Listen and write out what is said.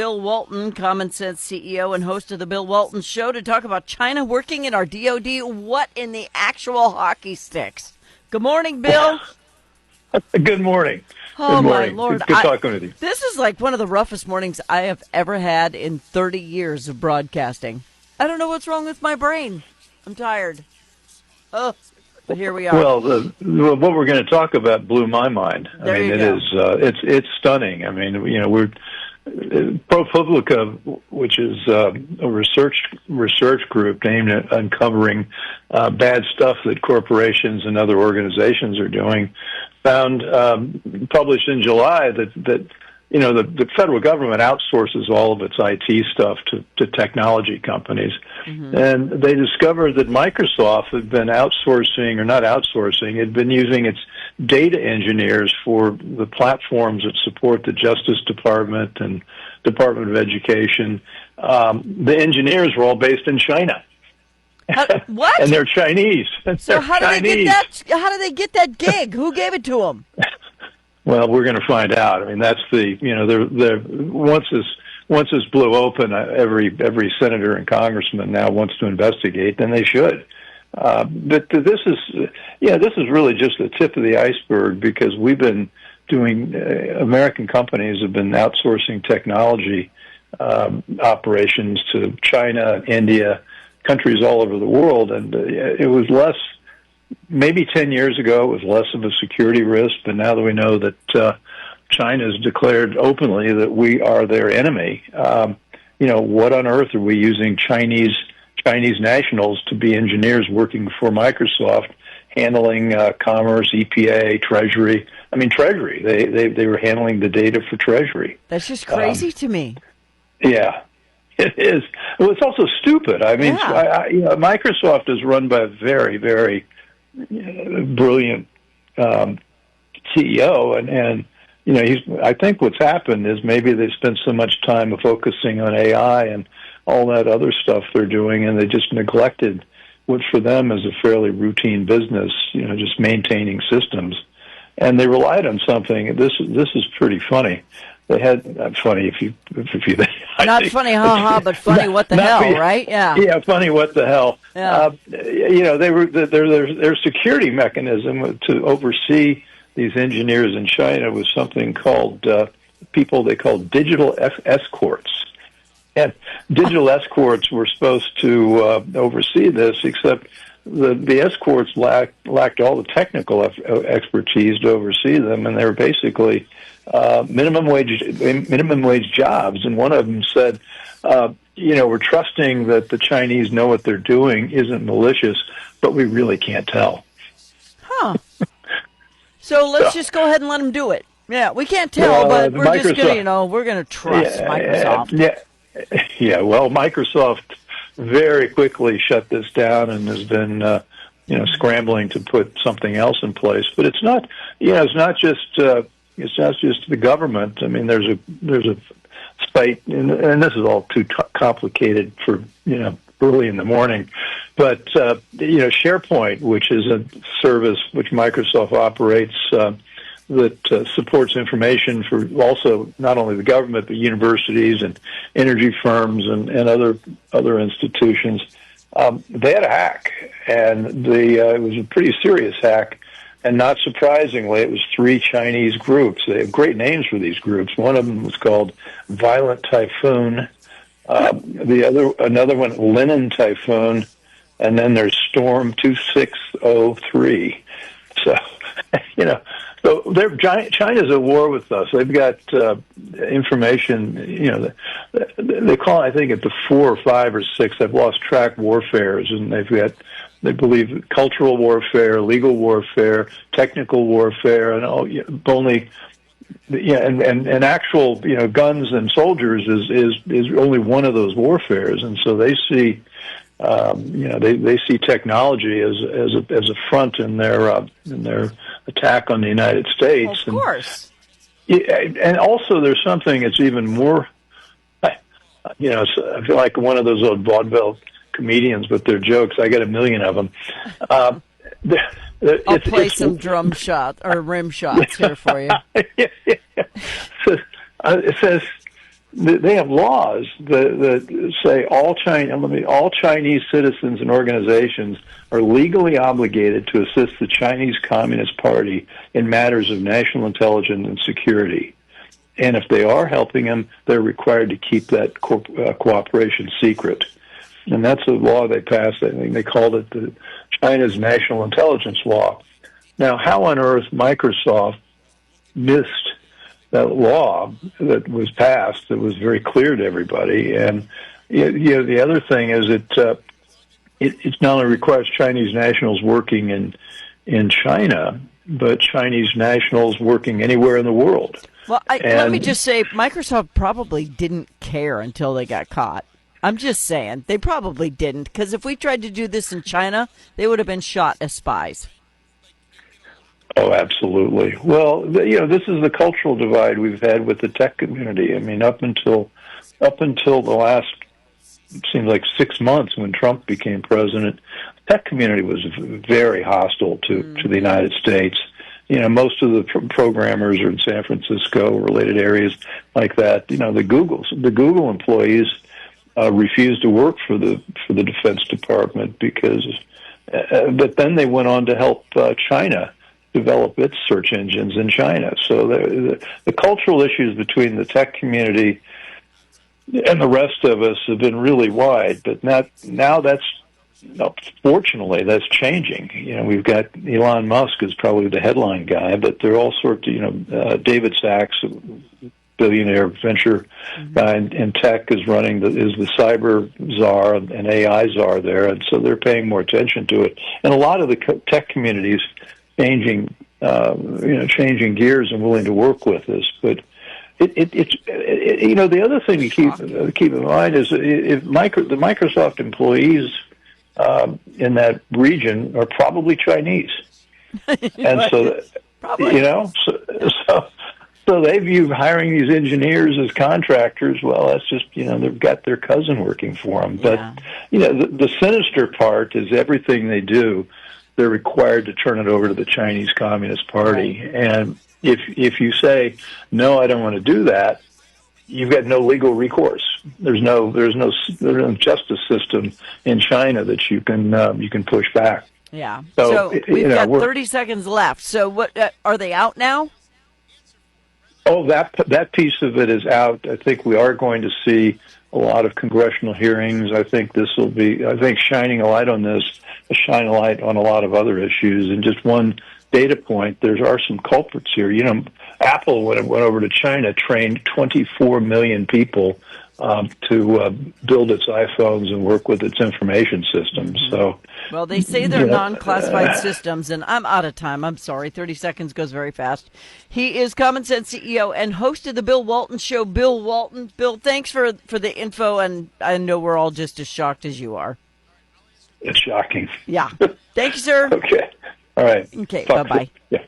Bill Walton, Common Sense CEO and host of the Bill Walton Show, to talk about China working in our DoD. What in the actual hockey sticks? Good morning, Bill. Good morning. Oh, Good morning. my Lord. Good talking with you. This is like one of the roughest mornings I have ever had in 30 years of broadcasting. I don't know what's wrong with my brain. I'm tired. Oh, but here we are. Well, what we're going to talk about blew my mind. There I mean, you it go. is. It's stunning. I mean, we're ProPublica, which is a research group aimed at uncovering bad stuff that corporations and other organizations are doing, found published in July that the federal government outsources all of its IT stuff to technology companies. Mm-hmm. And they discovered that Microsoft had been outsourcing, or not outsourcing, had been using its data engineers for the platforms that support the Justice Department and Department of Education. The engineers were all based in China. What? And they're Chinese. So how did they get that? How did they get that gig? Who gave it to them? Well, we're going to find out. I mean, that's they're once this blew open, every senator and congressman now wants to investigate. Then they should. But this is really just the tip of the iceberg, because we've been doing. American companies have been outsourcing technology operations to China, India, countries all over the world, and it was less. Maybe 10 years ago, it was less of a security risk, but now that we know that China has declared openly that we are their enemy, what on earth are we using Chinese nationals to be engineers working for Microsoft, handling commerce, EPA, Treasury? I mean, Treasury. They were handling the data for Treasury. That's just crazy to me. Yeah. It is. Well, it's also stupid. I mean, Microsoft is run by a very, very brilliant CEO, and I think what's happened is maybe they spent so much time focusing on AI and all that other stuff they're doing, and they just neglected what for them is a fairly routine business, just maintaining systems, and they relied on something. This is pretty funny. They had funny if you not funny, but funny. What the hell, right? Yeah. Yeah, funny. What the hell? Yeah. They were their security mechanism to oversee these engineers in China was something called people they called digital escorts, and digital escorts were supposed to oversee this, except the escorts lacked all the technical expertise to oversee them, and they were basically minimum wage jobs. And one of them said, we're trusting that the Chinese know what they're doing isn't malicious, but we really can't tell. Huh. So let's just go ahead and let them do it. Yeah, we can't tell, but we're just gonna, we're gonna trust Microsoft. Yeah. Well, Microsoft very quickly shut this down and has been, scrambling to put something else in place. But it's not, it's not just the government. I mean, there's a spite, and this is all too complicated for early in the morning. But SharePoint, which is a service which Microsoft operates that supports information for also not only the government but universities and energy firms and other institutions. They had a hack, and it was a pretty serious hack. And not surprisingly, it was 3 Chinese groups. They have great names for these groups. One of them was called Violent Typhoon. Another one, Linen Typhoon, and then there's Storm 2603. So, so China's at war with us. They've got information. They call it, I think, at the 4 or 5 or 6. I've lost track. Warfares, and they believe cultural warfare, legal warfare, technical warfare, and and actual guns and soldiers is only one of those warfares, and so they see they see technology as a front in their attack on the United States. Of course. And also there's something that's even more, I feel like one of those old vaudeville comedians with their jokes. I got a million of them. I'll play some drum shots or rim shots here for you. It says they have laws that say all Chinese citizens and organizations are legally obligated to assist the Chinese Communist Party in matters of national intelligence and security. And if they are helping them, they're required to keep that cooperation secret. And that's a law they passed. I think they called it the China's National Intelligence Law. Now, how on earth Microsoft missed that law that was passed that was very clear to everybody? And the other thing is it not only requires Chinese nationals working in China, but Chinese nationals working anywhere in the world. Well, let me just say, Microsoft probably didn't care until they got caught. I'm just saying, they probably didn't, because if we tried to do this in China, they would have been shot as spies. Oh, absolutely. Well, this is the cultural divide we've had with the tech community. I mean, up until the last, it seems like 6 months when Trump became president, the tech community was very hostile to the United States. Most of the programmers are in San Francisco, related areas like that. The Google employees refused to work for the Defense Department because, but then they went on to help China develop its search engines in China. So the cultural issues between the tech community and the rest of us have been really wide. But now that's, fortunately, that's changing. We've got Elon Musk is probably the headline guy, but there are all sorts of, David Sachs, billionaire venture guy in tech, is the cyber czar and AI czar there, and so they're paying more attention to it. And a lot of the tech communities changing gears and willing to work with this, but it's the other thing to keep in mind is if the Microsoft employees in that region are probably Chinese, and so probably. So they view hiring these engineers as contractors. Well, that's just they've got their cousin working for them. But the sinister part is everything they do, they're required to turn it over to the Chinese Communist Party. Right. And if you say no, I don't want to do that, you've got no legal recourse. There's no justice system in China that you can push back. Yeah. So we've got 30 seconds left. So what are they out now? Oh, that piece of it is out. I think we are going to see a lot of congressional hearings. I think shining a light on this, shine a light on a lot of other issues. And just one data point, there are some culprits here. Apple, when it went over to China, trained 24 million people to build its iPhones and work with its information systems. So, well, they say they're non-classified systems, and I'm out of time. I'm sorry. 30 seconds goes very fast. He is Common Sense CEO and host of the Bill Walton Show. Bill Walton. Bill, thanks for the info, and I know we're all just as shocked as you are. It's shocking. Yeah. Thank you, sir. Okay. All right. Okay. Bye-bye. Yeah.